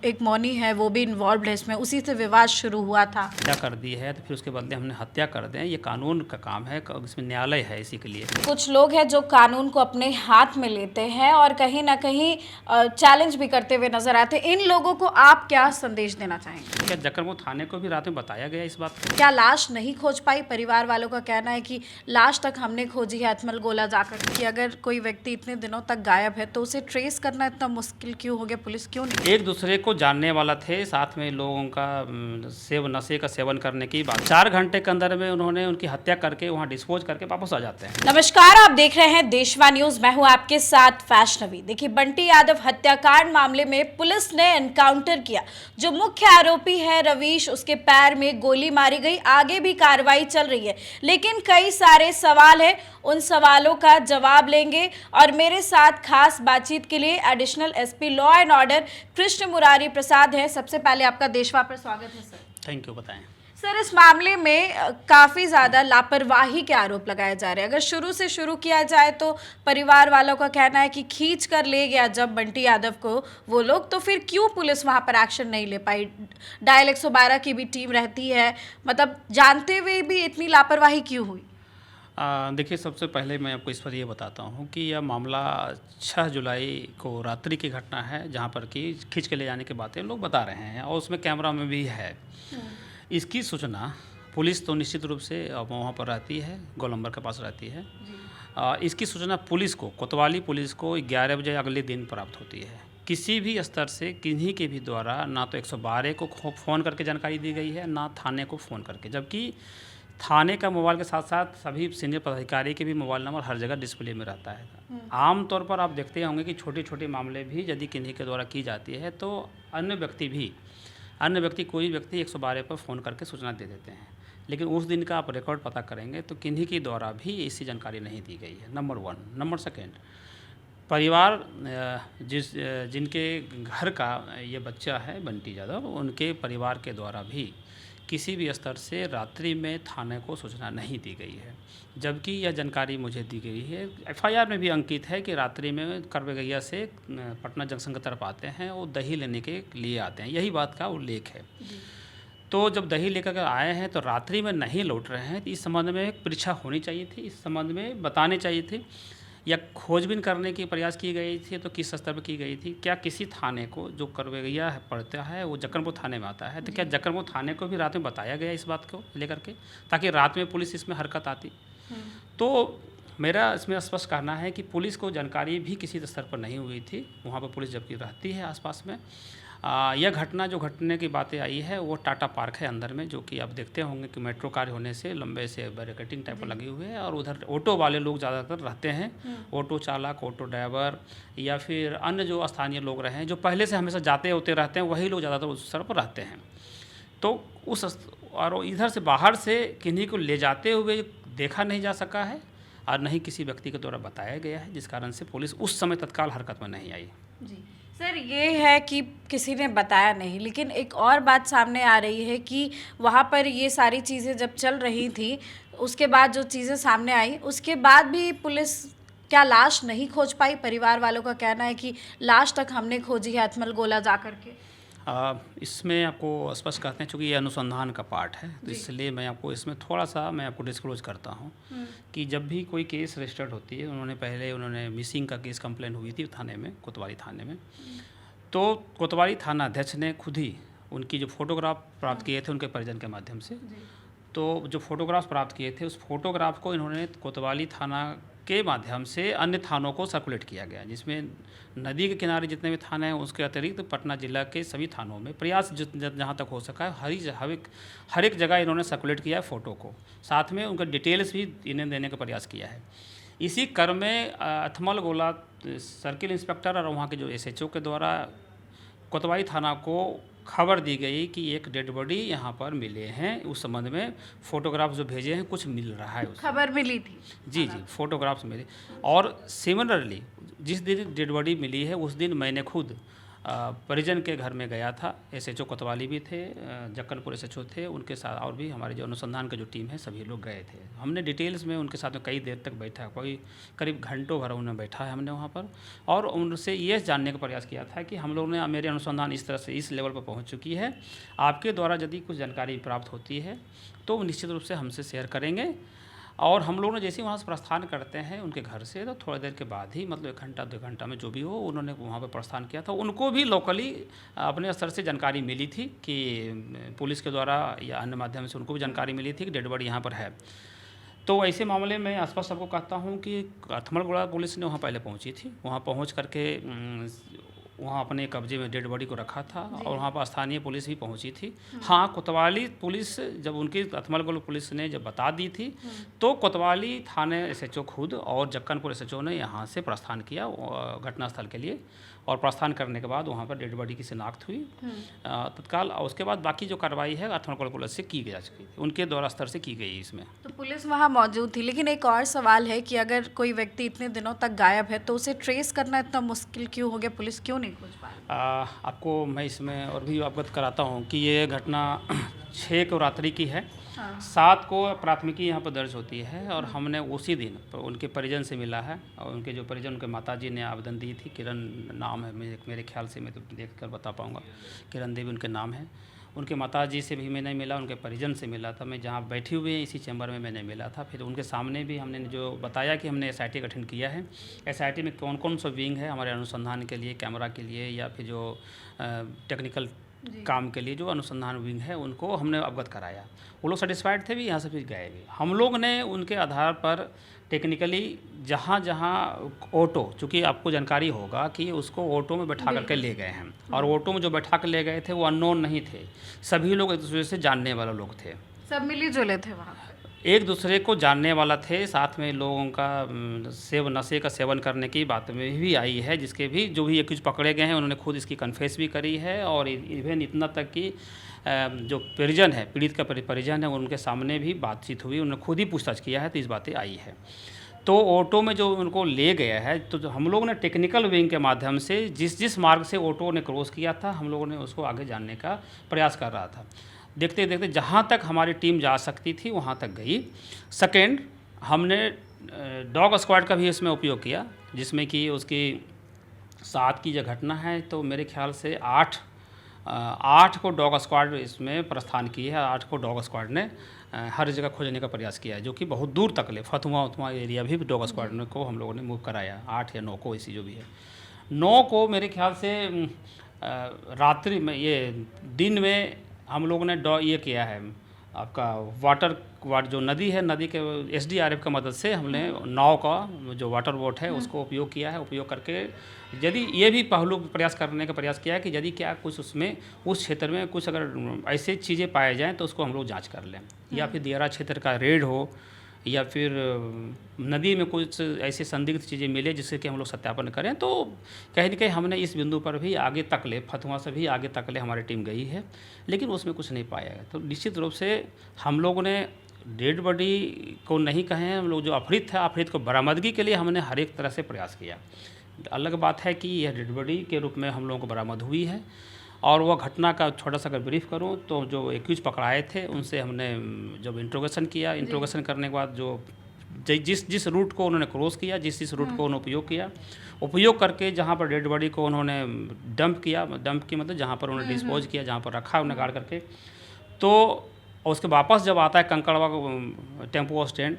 एक मौनी है वो भी इन्वॉल्व है इसमें, उसी से विवाद शुरू हुआ था। हत्या कर दी है तो फिर उसके बदले हमने हत्या कर दें, ये कानून का काम है, इसमें न्यायालय है इसी के लिए। कुछ लोग हैं जो कानून को अपने हाथ में लेते हैं और कहीं ना कहीं चैलेंज भी करते हुए नजर आते हैं। इन लोगों को आप क्या संदेश देना चाहेंगे? क्या जकरपुर थाने को भी रात में बताया गया इस बात को? क्या लाश नहीं खोज पाई? परिवार वालों का कहना है कि लाश तक हमने खोजी है अथमल गोला जाकर, कि अगर कोई व्यक्ति इतने दिनों तक गायब है तो उसे ट्रेस करना इतना मुश्किल क्यों हो गया? पुलिस क्यों नहीं? एक दूसरे को जानने वाला थे, साथ में लोगों का नशे का सेवन करने की बात, 4 घंटे के अंदर में उन्होंने उनकी हत्या करके वहाँ डिस्पोज करके वापस आ जाते हैं। नमस्कार, आप देख रहे हैं देशवा न्यूज, मैं हूं आपके साथ वैष्णवी। देखिए, बंटी यादव हत्याकांड मामले में पुलिस ने एनकाउंटर किया। जो मुख्य आरोपी है रवीश, उसके पैर में गोली मारी गई। आगे भी कार्रवाई चल रही है, लेकिन कई सारे सवाल है, उन सवालों का जवाब लेंगे। और मेरे साथ खास बातचीत के लिए additional SP law and order Krishna Murari Prasad है। सबसे पहले आपका देशवा पर स्वागत है सर। Thank you. बताएं सर, इस मामले में काफ़ी ज़्यादा लापरवाही के आरोप लगाए जा रहे हैं। अगर शुरू से शुरू किया जाए तो परिवार वालों का कहना है कि खींच कर ले गया जब बंटी यादव को वो लोग, तो फिर क्यों पुलिस वहाँ पर एक्शन नहीं ले पाई? डायल 112 की भी टीम रहती है, मतलब जानते हुए भी इतनी लापरवाही क्यों हुई? देखिए, सबसे पहले मैं आपको इस पर ये बताता हूँ कि यह मामला 6 जुलाई को रात्रि की घटना है, जहाँ पर कि खींच के ले जाने की बातें लोग बता रहे हैं और उसमें कैमरा में भी है। इसकी सूचना पुलिस तो निश्चित रूप से वहाँ पर रहती है, गोलंबर के पास रहती है। इसकी सूचना पुलिस को, कोतवाली पुलिस को 11 बजे अगले दिन प्राप्त होती है। किसी भी स्तर से किन्हीं के भी द्वारा ना तो 112 को फ़ोन करके जानकारी दी गई है, ना थाने को फ़ोन करके, जबकि थाने का मोबाइल के साथ साथ सभी सीनियर पदाधिकारी के भी मोबाइल नंबर हर जगह डिस्प्ले में रहता है। आमतौर पर आप देखते होंगे कि छोटे छोटे मामले भी यदि किन्हीं के द्वारा की जाती है तो अन्य व्यक्ति कोई व्यक्ति 112 पर फ़ोन करके सूचना दे देते हैं, लेकिन उस दिन का आप रिकॉर्ड पता करेंगे तो किन्हीं के द्वारा भी ऐसी जानकारी नहीं दी गई है, नंबर 1। नंबर 2, परिवार जिनके घर का ये बच्चा है बंटी यादव, उनके परिवार के द्वारा भी किसी भी स्तर से रात्रि में थाने को सूचना नहीं दी गई है, जबकि यह जानकारी मुझे दी गई है। एफआईआर में भी अंकित है कि रात्रि में करवेगैया से पटना जंक्शन की तरफ आते हैं, वो दही लेने के लिए आते हैं, यही बात का उल्लेख है। तो जब दही लेकर आए हैं तो रात्रि में नहीं लौट रहे हैं, तो इस संबंध में एक परीक्षा होनी चाहिए थी, इस संबंध में बताने चाहिए थे, या खोजबीन करने की प्रयास की गई थी तो किस स्तर पर की गई थी? क्या किसी थाने को, जो करवेगैया पड़ता है वो जकरपुर थाने में आता है, तो क्या जकरपुर थाने को भी रात में बताया गया इस बात को लेकर के, ताकि रात में पुलिस इसमें हरकत आती? तो मेरा इसमें स्पष्ट कहना है कि पुलिस को जानकारी भी किसी स्तर पर नहीं हुई थी, वहाँ पर पुलिस जबकि रहती है आसपास में। यह घटना जो घटने की बातें आई है वो टाटा पार्क है अंदर में, जो कि आप देखते होंगे कि मेट्रो कार्य होने से लंबे से बैरिकेडिंग टाइप पर लगे हुए हैं, और उधर ऑटो वाले लोग ज़्यादातर रहते हैं, ऑटो चालक, ऑटो ड्राइवर या फिर अन्य जो स्थानीय लोग रहे हैं, जो पहले से हमेशा जाते होते रहते हैं, वही लोग ज़्यादातर उस स्तर पर रहते हैं। तो और इधर से बाहर से किन्हीं को ले जाते हुए देखा नहीं जा सका है और नहीं किसी व्यक्ति के द्वारा बताया गया है, जिस कारण से पुलिस उस समय तत्काल हरकत में नहीं आई। जी सर, ये है कि किसी ने बताया नहीं, लेकिन एक और बात सामने आ रही है कि वहाँ पर ये सारी चीज़ें जब चल रही थी, उसके बाद जो चीज़ें सामने आई, उसके बाद भी पुलिस क्या लाश नहीं खोज पाई? परिवार वालों का कहना है कि लाश तक हमने खोजी है अथमल गोला जा करके। इसमें आपको स्पष्ट कहते हैं, चूँकि ये अनुसंधान का पार्ट है, तो इसलिए मैं आपको इसमें थोड़ा सा डिस्क्लोज करता हूँ कि जब भी कोई केस रजिस्टर्ड होती है, उन्होंने मिसिंग का केस कंप्लेन हुई थी थाने में, कोतवाली थाने में, तो कोतवाली थाना अध्यक्ष ने खुद ही उनकी जो फोटोग्राफ प्राप्त किए थे उनके परिजन के माध्यम से, तो जो फोटोग्राफ प्राप्त किए थे उस फोटोग्राफ को इन्होंने कोतवाली थाना के माध्यम से अन्य थानों को सर्कुलेट किया गया, जिसमें नदी के किनारे जितने भी थाने हैं उसके अतिरिक्त पटना जिला के सभी थानों में प्रयास जहाँ तक हो सका है हर एक जगह इन्होंने सर्कुलेट किया है फ़ोटो को, साथ में उनका डिटेल्स भी इन्हें देने का प्रयास किया है। इसी क्रम में अथमल गोला सर्किल इंस्पेक्टर और वहाँ के जो SHO के द्वारा कोतवाली थाना को खबर दी गई कि एक डेड बॉडी यहाँ पर मिले हैं, उस संबंध में फ़ोटोग्राफ्स जो भेजे हैं कुछ मिल रहा है, खबर मिली थी। जी, फ़ोटोग्राफ्स मिले। और सिमिलरली जिस दिन डेड बॉडी मिली है उस दिन मैंने खुद परिजन के घर में गया था। एसएचओ कोतवाली भी थे, जक्कनपुर एसएचओ थे, उनके साथ और भी हमारी जो अनुसंधान की जो टीम है सभी लोग गए थे। हमने डिटेल्स में उनके साथ में कई देर तक बैठा, कोई करीब घंटों भर उन्होंने बैठा है हमने वहाँ पर, और उनसे ये जानने का प्रयास किया था कि हम लोग ने मेरे अनुसंधान इस तरह से इस लेवल पर पहुँच चुकी है, आपके द्वारा यदि कुछ जानकारी प्राप्त होती है तो निश्चित रूप से हमसे शेयर करेंगे। और हम लोग ने जैसे ही वहाँ से प्रस्थान करते हैं उनके घर से, तो थोड़ी देर के बाद ही मतलब 1 घंटा 2 घंटा में जो भी हो उन्होंने वहाँ पर प्रस्थान किया था। उनको भी लोकली अपने स्तर से जानकारी मिली थी कि पुलिस के द्वारा या अन्य माध्यम से उनको भी जानकारी मिली थी कि डेड बॉडी यहाँ पर है। तो ऐसे मामले में आसपास सबको कहता हूँ कि अथमलगोड़ा पुलिस ने वहाँ पहले पहुँची थी, वहाँ पहुँच करके वहाँ अपने कब्जे में डेड बॉडी को रखा था, और वहाँ पर स्थानीय पुलिस भी पहुँची थी। हाँ, कोतवाली पुलिस जब उनकी अथमलगोड़ा पुलिस ने जब बता दी थी तो कोतवाली थाने एसएचओ खुद और जक्कनपुर एसएचओ ने यहाँ से प्रस्थान किया घटनास्थल के लिए, और प्रस्थान करने के बाद वहाँ पर डेड बॉडी की शिनाख्त हुई तत्काल। और उसके बाद बाकी जो कार्रवाई है अथमलगोड़ा पुलिस से की जा चुकी थी, उनके द्वारा स्तर से की गई इसमें। तो पुलिस वहाँ मौजूद थी, लेकिन एक और सवाल है कि अगर कोई व्यक्ति इतने दिनों तक गायब है तो उसे ट्रेस करना इतना मुश्किल क्यों हो गया, पुलिस क्यों नहीं खोज पाई? आपको मैं इसमें और भी अवगत कराता हूँ कि ये घटना 6 को रात्रि की है। 7 को प्राथमिकी यहाँ पर दर्ज होती है, और हमने उसी दिन उनके परिजन से मिला है, और उनके जो परिजन उनके माताजी ने आवेदन दी थी, किरण नाम है मेरे ख्याल से, मैं तो देख कर बता पाऊँगा, किरण देवी उनके नाम है। उनके माताजी से भी मैंने मिला, उनके परिजन से मिला था, मैं जहाँ बैठी हुई हैं इसी चैम्बर में मैंने मिला था। फिर उनके सामने भी हमने जो बताया कि हमने एसआईटी गठन किया है, एसआईटी में कौन कौन सा विंग है हमारे अनुसंधान के लिए, कैमरा के लिए, या फिर जो टेक्निकल काम के लिए जो अनुसंधान विंग है, उनको हमने अवगत कराया। वो लोग सेटिस्फाइड थे भी, यहाँ से फिर गए भी। हम लोग ने उनके आधार पर टेक्निकली जहाँ जहाँ ऑटो, चूँकि आपको जानकारी होगा कि उसको ऑटो में बैठा करके ले गए हैं, और ऑटो में जो बैठा कर ले गए थे वो अननोन नहीं थे, सभी लोग एक दूसरे से जानने वाले लोग थे, सब मिली जुले थे वहाँ पे, एक दूसरे को जानने वाला थे। साथ में लोगों का नशे का सेवन करने की बात में भी आई है, जिसके भी जो भी एक्यूज पकड़े गए हैं उन्होंने खुद इसकी कन्फेस भी करी है, और इवन इतना तक कि जो परिजन है, पीड़ित का परिजन है, उनके सामने भी बातचीत हुई, उन्होंने खुद ही पूछताछ किया है, तो इस बातें आई है। तो ऑटो में जो उनको ले गया है, तो हम लोग ने टेक्निकल विंग के माध्यम से जिस मार्ग से ऑटो ने क्रॉस किया था, हम लोगों ने उसको आगे जानने का प्रयास कर रहा था। देखते देखते जहाँ तक हमारी टीम जा सकती थी वहाँ तक गई। सेकेंड, हमने डॉग स्क्वाड का भी इसमें उपयोग किया, जिसमें कि उसकी 7 की जो घटना है, तो मेरे ख्याल से 8 को डॉग स्क्वाड इसमें प्रस्थान की है। 8 को डॉग स्क्वाड ने हर जगह खोजने का प्रयास किया है, जो कि बहुत दूर तक ले फतुआ एरिया भी डॉग स्क्वाड को हम लोगों ने मूव कराया। 8 या 9 को ऐसी जो भी है। 9 को मेरे ख्याल से रात्रि में, ये दिन में हम लोगों ने ये किया है, आपका वाटर जो नदी है, नदी के एसडीआरएफ की मदद से हमने नाव का जो वाटर बोट है उसको उपयोग किया है। उपयोग करके यदि ये भी पहलू प्रयास करने का प्रयास किया है कि यदि क्या कुछ उसमें उस क्षेत्र में कुछ अगर ऐसे चीज़ें पाए जाएँ तो उसको हम लोग जांच कर लें, या फिर दियारा क्षेत्र का रेड हो, या फिर नदी में कुछ ऐसे संदिग्ध चीज़ें मिले जिससे कि हम लोग सत्यापन करें। तो कहीं न कहीं हमने इस बिंदु पर भी आगे तक ले, फतुआ से भी आगे तक ले हमारी टीम गई है, लेकिन उसमें कुछ नहीं पाया गया। तो निश्चित रूप से हम लोगों ने डेड बॉडी को नहीं कहें, हम लोग जो अफरीत था, अफरीत को बरामदगी के लिए हमने हर एक तरह से प्रयास किया। अलग बात है कि यह डेड बॉडी के रूप में हम लोगों को बरामद हुई है, और वह घटना का छोटा सा अगर ब्रीफ करूं तो जो एक्यूज पकड़ाए थे उनसे हमने जब इंट्रोगेशन किया, इंट्रोगेशन करने के बाद जो जिस रूट को उन्होंने क्रॉस किया, जिस रूट को उन्होंने उपयोग किया, उपयोग करके जहां पर डेड बॉडी को उन्होंने डंप किया, डंप की मतलब जहां पर उन्होंने डिस्पोज किया, जहां पर रखा उन्हें गाड़ करके, तो उसके वापस जब आता है कंकड़वा टेम्पो स्टैंड,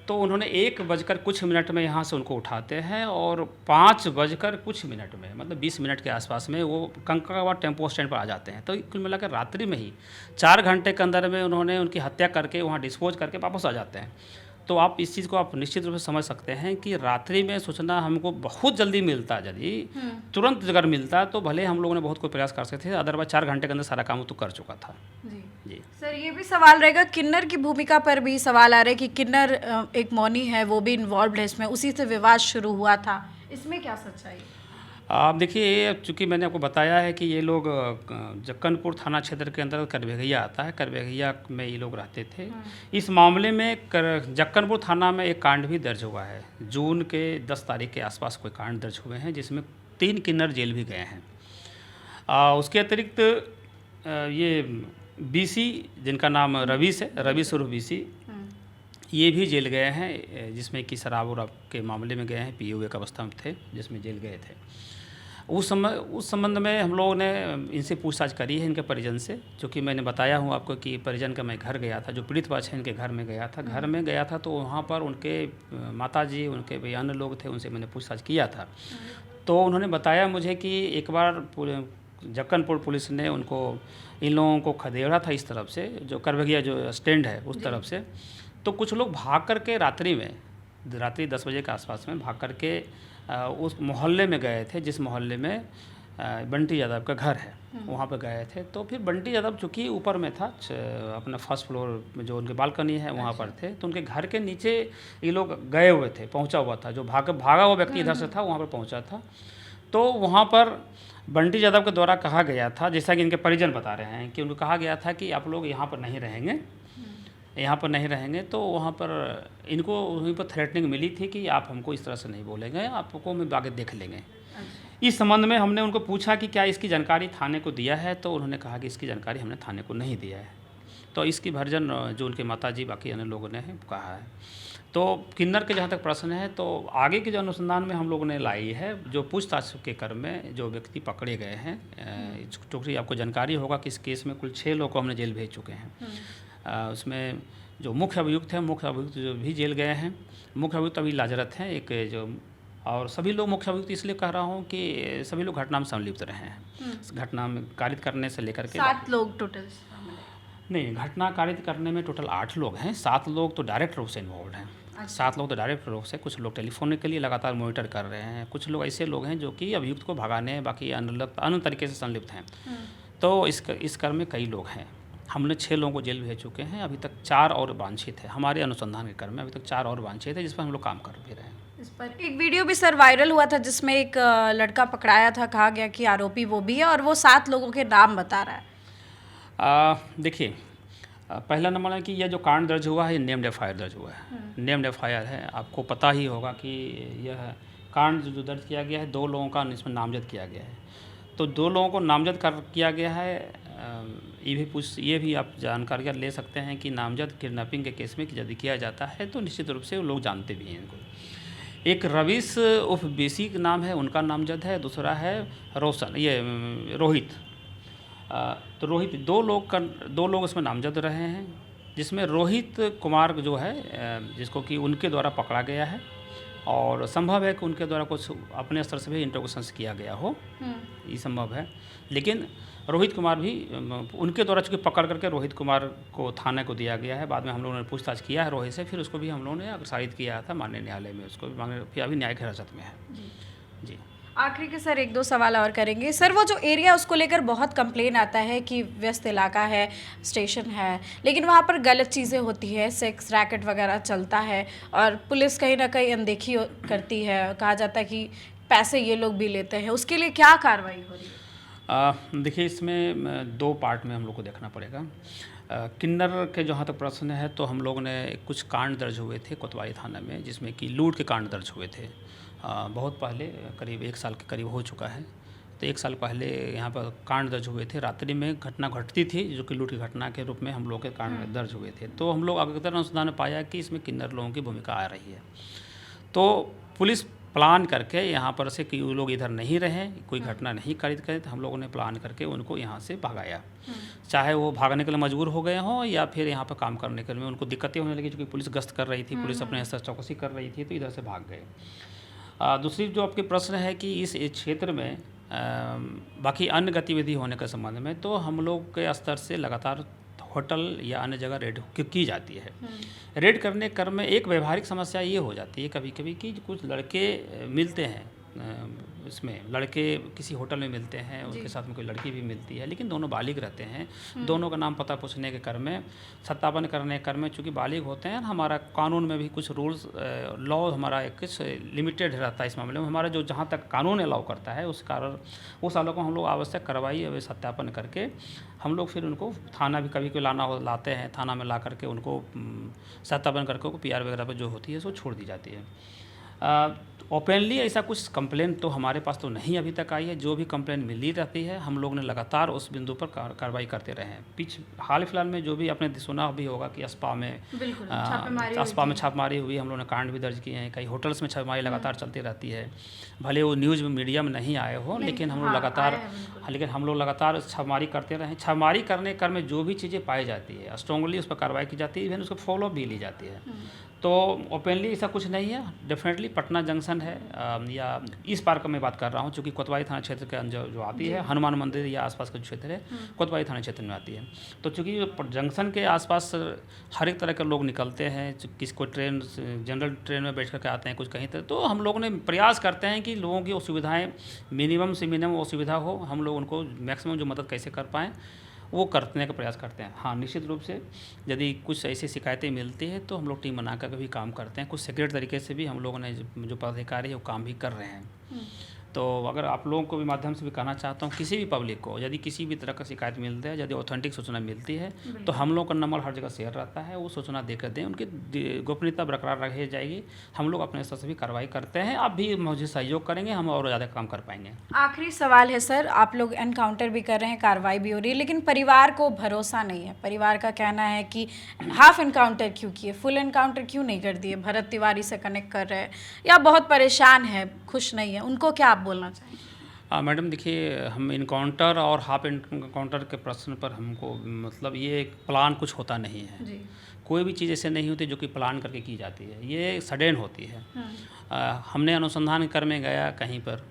तो उन्होंने 1 बजकर कुछ मिनट में यहाँ से उनको उठाते हैं, और 5 बजकर कुछ मिनट में, मतलब 20 मिनट के आसपास में वो कंकड़वा टेम्पो स्टैंड पर आ जाते हैं। तो कुल मिलाकर रात्रि में ही 4 घंटे के अंदर में उन्होंने उनकी हत्या करके वहाँ डिस्पोज करके वापस आ जाते हैं। तो आप इस चीज़ को आप निश्चित रूप से समझ सकते हैं कि रात्रि में सूचना हमको बहुत जल्दी मिलता है, यदि तुरंत अगर मिलता तो भले हम लोगों ने बहुत कोई प्रयास कर सकते थे, अदरवाइज 4 घंटे के अंदर सारा काम तो कर चुका था। जी सर, ये भी सवाल रहेगा, किन्नर की भूमिका पर भी सवाल आ रहा है कि किन्नर एक मौनी है, वो भी इन्वॉल्व है इसमें, उसी से विवाद शुरू हुआ था, इसमें क्या सच्चाई? आप देखिए, चूँकि मैंने आपको बताया है कि ये लोग जक्कनपुर थाना क्षेत्र के अंदर करबेघैया आता है, करबेघैया में ये लोग रहते थे। इस मामले में जक्कनपुर थाना में एक कांड भी दर्ज हुआ है। जून के 10 तारीख के आसपास कोई कांड दर्ज हुए हैं, जिसमें 3 किन्नर जेल भी गए हैं। उसके अतिरिक्त ये बीसी, जिनका नाम रवीश है, रवीश उर्फ बीसी, ये भी जेल गए हैं, जिसमें कि शराब और के मामले में गए हैं, पिए हुए की अवस्था में थे, जिसमें जेल गए थे। उस संबंध में हम लोगों ने इनसे पूछताछ करी है, इनके परिजन से, क्योंकि मैंने बताया हूँ आपको कि परिजन का मैं घर गया था, जो पीड़ित पक्ष है इनके घर में गया था। घर में गया था तो वहाँ पर उनके माताजी, उनके भी अन्य लोग थे, उनसे मैंने पूछताछ किया था। तो उन्होंने बताया मुझे कि एक बार जक्कनपुर पुलिस ने उनको, इन लोगों को खदेड़ा था इस तरफ से, जो करभगिया जो स्टैंड है उस तरफ से। तो कुछ लोग भाग करके रात्रि 10 बजे के आसपास में भाग करके उस मोहल्ले में गए थे, जिस मोहल्ले में बंटी यादव का घर है, वहाँ पे गए थे। तो फिर बंटी यादव चूँकि ऊपर में था, अपना फर्स्ट फ्लोर में जो उनकी बालकनी है वहाँ पर थे, तो उनके घर के नीचे ये लोग गए हुए थे, पहुँचा हुआ था, जो भागा हुआ व्यक्ति इधर से था वहाँ पर पहुँचा था। तो वहाँ पर बंटी यादव के द्वारा कहा गया था, जैसा कि इनके परिजन बता रहे हैं, कि उनको कहा गया था कि आप लोग यहाँ पर नहीं रहेंगे, तो वहाँ पर इनको वहीं पर थ्रेटनिंग मिली थी कि आप हमको इस तरह से नहीं बोलेंगे, आपको हम आगे देख लेंगे। इस संबंध में हमने उनको पूछा कि क्या इसकी जानकारी थाने को दिया है, तो उन्होंने कहा कि इसकी जानकारी हमने थाने को नहीं दिया है। तो इसकी भर्जन जो उनके माताजी बाकी अन्य लोगों ने कहा है। तो किन्नर के जहाँ तक प्रश्न है, तो आगे के जो अनुसंधान में हम लोगों ने लाई है, जो पूछताछ के क्रम में जो व्यक्ति पकड़े गए हैं, क्योंकि आपको जानकारी होगा कि इस केस में कुल 6 लोग को हमने जेल भेज चुके हैं। उसमें जो मुख्य अभियुक्त जो भी जेल गए हैं, मुख्य अभियुक्त अभी लाजरत हैं, एक जो, और सभी लोग मुख्य अभियुक्त इसलिए कह रहा हूँ कि सभी लोग घटना में संलिप्त रहे हैं। घटना में कारित करने से लेकर के 7 लोग टोटल नहीं, घटना कारित करने में टोटल 8 लोग हैं। 7 लोग तो डायरेक्ट रूप से इन्वॉल्व हैं। 7 लोग तो डायरेक्ट रूप से, कुछ लोग टेलीफोनिकली लगातार मॉनिटर कर रहे हैं, कुछ लोग ऐसे लोग हैं जो कि अभियुक्त को भगाने, बाकी अन्य तरीके से संलिप्त हैं। तो इस क्रम में कई लोग हैं। हमने 6 लोगों को जेल भेज चुके हैं, अभी तक 4 और वांछित है। हमारे अनुसंधान के क्रम में अभी तक 4 और वांछित है, जिस पर हम लोग काम कर भी रहे हैं। इस पर एक वीडियो भी सर वायरल हुआ था, जिसमें एक लड़का पकड़ाया था, कहा गया कि आरोपी वो भी है, और वो 7 लोगों के नाम बता रहा है। देखिए, पहला नंबर है कि यह जो कांड दर्ज हुआ है, ये नेम्ड एफआईआर दर्ज हुआ है। नेम्ड एफआईआर है, आपको पता ही होगा कि यह कांड जो दर्ज किया गया है, 2 लोगों का इसमें नामजद किया गया है। तो 2 लोगों को नामजद किया गया है। ये भी आप जानकारियाँ ले सकते हैं कि नामजद किडनैपिंग के केस में यदि किया जाता है तो निश्चित रूप से वो लोग जानते भी हैं इनको। एक रवीश उर्फ बीसी का नाम है, उनका नामजद है। दूसरा है रोहित। तो रोहित 2 लोग इसमें नामजद रहे हैं, जिसमें रोहित कुमार जो है, जिसको कि उनके द्वारा पकड़ा गया है, और संभव है कि उनके द्वारा कुछ अपने स्तर से भी इंट्रोगेशंस किया गया हो, ये संभव है। लेकिन रोहित कुमार भी उनके द्वारा चूँकि पकड़ करके रोहित कुमार को थाने को दिया गया है। बाद में हम लोगों ने पूछताछ किया है रोहित से, फिर उसको भी हम लोगों ने अग्रसारित किया था माननीय न्यायालय में, उसको भी मांगे, फिर अभी न्यायिक हिरासत में है। जी। आखिरी के सर 1-2 सवाल और करेंगे। सर, वो जो एरिया, उसको लेकर बहुत कंप्लेन आता है कि व्यस्त इलाका है, स्टेशन है, लेकिन वहाँ पर गलत चीज़ें होती है, सेक्स रैकेट वगैरह चलता है, और पुलिस कहीं ना कहीं अनदेखी करती है। कहा जाता है कि पैसे ये लोग भी लेते हैं, उसके लिए क्या कार्रवाई हो रही है? देखिए, इसमें 2 पार्ट में हम लोग को देखना पड़ेगा। किन्नर के जहाँ तक प्रश्न है, तो हम लोग ने कुछ कांड दर्ज हुए थे कोतवाली थाना में, जिसमें कि लूट के कांड दर्ज हुए थे। बहुत पहले, करीब 1 साल के करीब हो चुका है। तो 1 साल पहले यहाँ पर कांड दर्ज हुए थे। रात्रि में घटना घटती थी, जो कि लूट की घटना के रूप में हम लोग के कांड दर्ज हुए थे। तो हम लोग अग्रतर अनुसंधान में पाया कि इसमें किन्नर लोगों की भूमिका आ रही है। तो पुलिस प्लान करके यहाँ पर से कि वो लोग इधर नहीं रहें, कोई घटना नहीं कारित करें, तो हम लोगों ने प्लान करके उनको यहाँ से भगाया। चाहे वो भागने के लिए मजबूर हो गए हों, या फिर यहाँ पर काम करने के लिए उनको दिक्कतें होने लगी, क्योंकि पुलिस गश्त कर रही थी, पुलिस अपने स्तर चौकसी कर रही थी, तो इधर से भाग गए। दूसरी जो आपके प्रश्न है कि इस क्षेत्र में बाकी अन्य गतिविधि होने के संबंध में, तो हम लोग के स्तर से लगातार होटल या अन्य जगह रेड की जाती है। रेड करने क्रम में एक व्यवहारिक समस्या ये हो जाती है कभी कभी कि कुछ लड़के मिलते हैं, इसमें लड़के किसी होटल में मिलते हैं, उनके साथ में कोई लड़की भी मिलती है, लेकिन दोनों बालिग रहते हैं। दोनों का नाम पता पूछने के क्रम में, सत्यापन करने के क्रम में, चूँकि बालिग होते हैं, हमारा कानून में भी कुछ रूल्स लॉ हमारा कुछ लिमिटेड रहता है इस मामले में। हमारा जो जहाँ तक कानून अलाउ करता है, उस कारण उस वालों को हम लोग आवश्यक कार्रवाई और सत्यापन करके हम लोग फिर उनको थाना भी कभी लाते हैं, थाना में ला करके उनको सत्यापन करके PR वगैरह पर जो होती है सो छोड़ दी जाती है। ओपनली ऐसा कुछ कंप्लेन तो हमारे पास तो नहीं अभी तक आई है। जो भी कंप्लेन मिली रहती है हम लोग ने लगातार उस बिंदु पर कार्रवाई करते रहे हैं। हाल फिलहाल में जो भी आपने सुना भी होगा कि अस्पा में छापेमारी हुई, हम लोगों ने कांड भी दर्ज किए हैं। कई होटल्स में छापेमारी लगातार चलती रहती है। भले वो न्यूज़ में मीडिया में नहीं आए हो, लेकिन हम लोग लगातार छापेमारी करते रहे। छापेमारी करने क्रम में जो भी चीज़ें पाई जाती है स्ट्रांगली उस पर कार्रवाई की जाती है, इवन उसको फॉलो भी ली जाती है। तो ओपनली ऐसा कुछ नहीं है। डेफिनेटली पटना जंक्शन है या इस पार्क में बात कर रहा हूँ, चूँकि कोतवाली थाना क्षेत्र के अंदर जो आती है, हनुमान मंदिर या आसपास का जो क्षेत्र है कोतवाली थाना क्षेत्र में आती है। तो चूँकि जंक्शन के आसपास हर एक तरह के लोग निकलते हैं, किसी को ट्रेन जनरल ट्रेन में बैठ करके आते हैं, कुछ कहीं तक। तो हम लोग ने प्रयास करते हैं कि लोगों की सुविधाएँ मिनिमम से मिनिमम असुविधा हो, हम लोग उनको मैक्सिमम जो मदद कैसे कर पाएँ वो करने का प्रयास करते हैं। हाँ, निश्चित रूप से यदि कुछ ऐसी शिकायतें मिलती है तो हम लोग टीम बना कर भी काम करते हैं। कुछ सीक्रेट तरीके से भी हम लोगों ने जो पदाधिकारी है वो काम भी कर रहे हैं। तो अगर आप लोगों को भी माध्यम से भी कहना चाहता हूँ, किसी भी पब्लिक को यदि किसी भी तरह का शिकायत मिलती है, यदि ऑथेंटिक सूचना मिलती है तो हम लोग का नंबर हर जगह शेयर रहता है। वो सूचना देकर दें, उनकी गोपनीयता बरकरार रखी जाएगी। हम लोग अपने स्तर से भी कार्रवाई करते हैं। आप भी मुझे सहयोग करेंगे, हम और ज़्यादा काम कर पाएंगे। आखिरी सवाल है सर, आप लोग एनकाउंटर भी कर रहे हैं, कार्रवाई भी हो रही है, लेकिन परिवार को भरोसा नहीं है। परिवार का कहना है कि हाफ एनकाउंटर क्यों किए, फुल एनकाउंटर क्यों नहीं कर दिए, भरत तिवारी से कनेक्ट कर रहे हैं या बहुत परेशान है, खुश नहीं है, उनको क्या आप बोलना चाहेंगे? मैडम देखिए, हम इनकाउंटर और हाफ इनकाउंटर के प्रश्न पर हमको मतलब ये एक प्लान कुछ होता नहीं है जी। कोई भी चीज़ ऐसे नहीं होती जो कि प्लान करके की जाती है, ये सडन होती है। हमने अनुसंधान करने गया कहीं पर,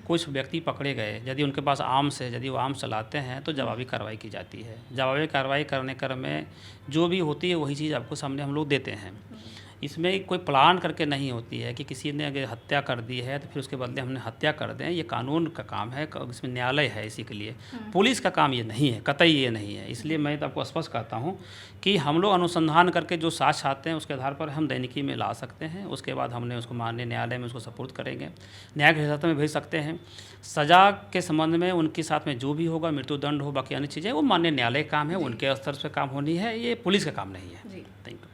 कुछ व्यक्ति पकड़े गए, यदि उनके पास आर्म्स है, यदि वो आर्म्स चलाते हैं तो जवाबी कार्रवाई की जाती है। जवाबी कार्रवाई करने क्रम में जो भी होती है वही चीज़ आपको सामने हम लोग देते हैं। इसमें कोई प्लान करके नहीं होती है कि किसी ने अगर हत्या कर दी है तो फिर उसके बदले हमने हत्या कर दें। ये कानून का काम है, इसमें न्यायालय है इसी के लिए। पुलिस का काम ये नहीं है, कतई ये नहीं है। इसलिए मैं तो आपको स्पष्ट कहता हूँ कि हम लोग अनुसंधान करके जो साक्ष्य आते हैं उसके आधार पर हम दैनिकी में ला सकते हैं। उसके बाद हमने उसको माननीय न्यायालय में उसको सपुर्द करेंगे, न्यायिक हिरासत में भेज सकते हैं। सज़ा के संबंध में उनके साथ में जो भी होगा, मृत्युदंड हो, बाकी अन्य चीज़ें, वो माननीय न्यायालय का काम है, उनके स्तर से काम होनी है, ये पुलिस का काम नहीं है। Thank you.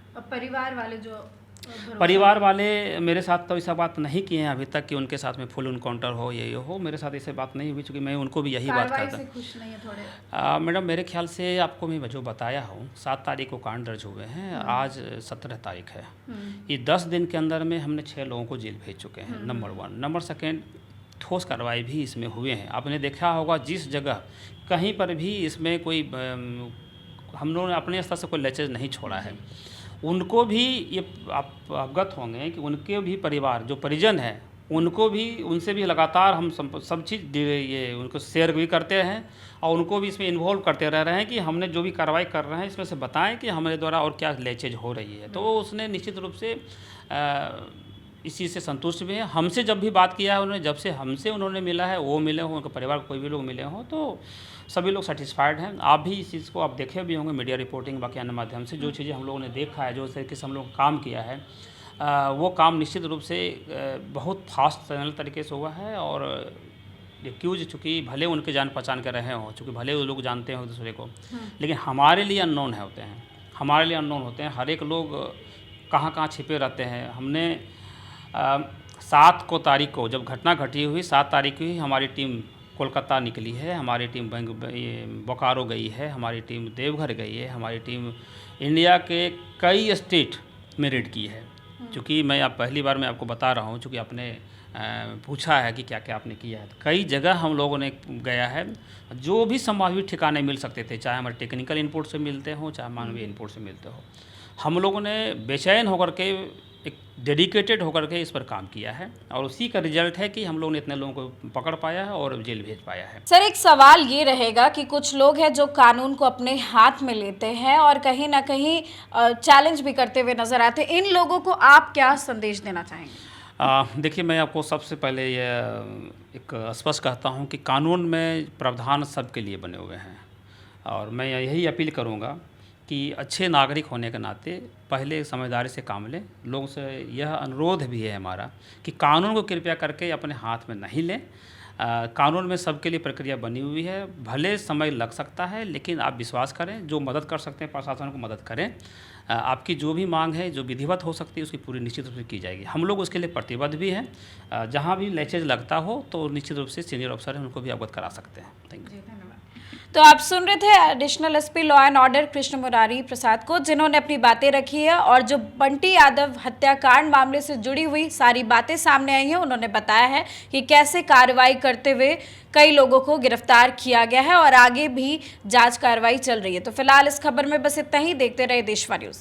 परिवार वाले मेरे साथ तो ऐसा बात नहीं किए हैं अभी तक कि उनके साथ में फुल इनकाउंटर हो, ये हो। मेरे साथ ऐसे बात नहीं हुई, चूँकि मैं उनको भी यही बात करता। मैडम मेरे ख्याल से आपको मैं जो बताया हूँ, 7 तारीख को कांड दर्ज हुए हैं, आज 17 तारीख है। ये 10 दिन के अंदर में हमने 6 लोगों को जेल भेज चुके हैं, नंबर 1। नंबर 2, ठोस कार्रवाई भी इसमें हुए हैं। आपने देखा होगा जिस जगह कहीं पर भी इसमें कोई हम लोगों ने अपने स्तर से कोई लैचेज नहीं छोड़ा है। उनको भी ये आप अवगत होंगे कि उनके भी परिवार जो परिजन हैं, उनको भी, उनसे भी लगातार हम सब चीज़ ये उनको शेयर भी करते हैं और उनको भी इसमें इन्वॉल्व करते रह रहे हैं कि हमने जो भी कार्रवाई कर रहे हैं इसमें से बताएं कि हमारे द्वारा और क्या लैचेज हो रही है। तो उसने निश्चित रूप से इस चीज़ से संतुष्ट भी है। हमसे जब भी बात किया है उन्होंने, जब से हमसे उन्होंने मिला है, वो मिले हों, उनके परिवार कोई भी लोग मिले हों, तो सभी लोग सेटिस्फाइड हैं। आप भी इस चीज़ को आप देखे भी होंगे मीडिया रिपोर्टिंग बाकी अन्य माध्यम से, जो चीज़ें हम लोगों ने देखा है, जो तरीके से हम लोग काम किया है, वो काम निश्चित रूप से बहुत फास्ट तरीके से हुआ है। और एक्यूज चूँकि भले उनके जान पहचान के रहे हों, चूँकि भले वो लोग जानते हैं दूसरे को, लेकिन हमारे लिए अननोन है होते हैं, हमारे लिए अननोन होते हैं। हर एक लोग कहाँ छिपे रहते हैं। हमने 7 तारीख को जब घटना घटी हुई, 7 तारीख को ही हमारी टीम कोलकाता निकली है, हमारी टीम बोकारो गई है, हमारी टीम देवघर गई है, हमारी टीम इंडिया के कई स्टेट में रेड की है। चूँकि मैं आप पहली बार मैं आपको बता रहा हूँ, चूँकि आपने पूछा है कि क्या क्या आपने किया है, तो कई जगह हम लोगों ने गया है। जो भी संभावित ठिकाने मिल सकते थे, चाहे हमारे टेक्निकल इनपुट से मिलते हों, चाहे मानवीय इनपुट से मिलते हो, हम लोगों ने बेचैन होकर के, एक डेडिकेटेड होकर के इस पर काम किया है। और उसी का रिजल्ट है कि हम लोगों ने इतने लोगों को पकड़ पाया है और जेल भेज पाया है। सर, एक सवाल ये रहेगा कि कुछ लोग हैं जो कानून को अपने हाथ में लेते हैं और कहीं ना कहीं चैलेंज भी करते हुए नजर आते हैं। इन लोगों को आप क्या संदेश देना चाहेंगे? देखिए, मैं आपको सबसे पहले ये एक स्पष्ट कहता हूँ कि कानून में प्रावधान सबके लिए बने हुए हैं, और मैं यही अपील करूँगा कि अच्छे नागरिक होने के नाते पहले समझदारी से काम लें। लोगों से यह अनुरोध भी है हमारा कि कानून को कृपया करके अपने हाथ में नहीं लें। कानून में सबके लिए प्रक्रिया बनी हुई है। भले समय लग सकता है, लेकिन आप विश्वास करें, जो मदद कर सकते हैं प्रशासन को मदद करें। आपकी जो भी मांग है, जो विधिवत हो सकती है, उसकी पूरी निश्चित रूप से की जाएगी। हम लोग उसके लिए प्रतिबद्ध भी हैं। जहाँ भी लैचेज लगता हो तो निश्चित रूप से सीनियर अफसर हैं, उनको भी अवगत करा सकते हैं। Thank you. तो आप सुन रहे थे additional SP law and order Krishna Murari Prasad को, जिन्होंने अपनी बातें रखी है और जो बंटी यादव हत्याकांड मामले से जुड़ी हुई सारी बातें सामने आई हैं। उन्होंने बताया है कि कैसे कार्रवाई करते हुए कई लोगों को गिरफ्तार किया गया है और आगे भी जांच कार्रवाई चल रही है। तो फिलहाल इस खबर में बस इतना ही। देखते रहे देशवा न्यूज़।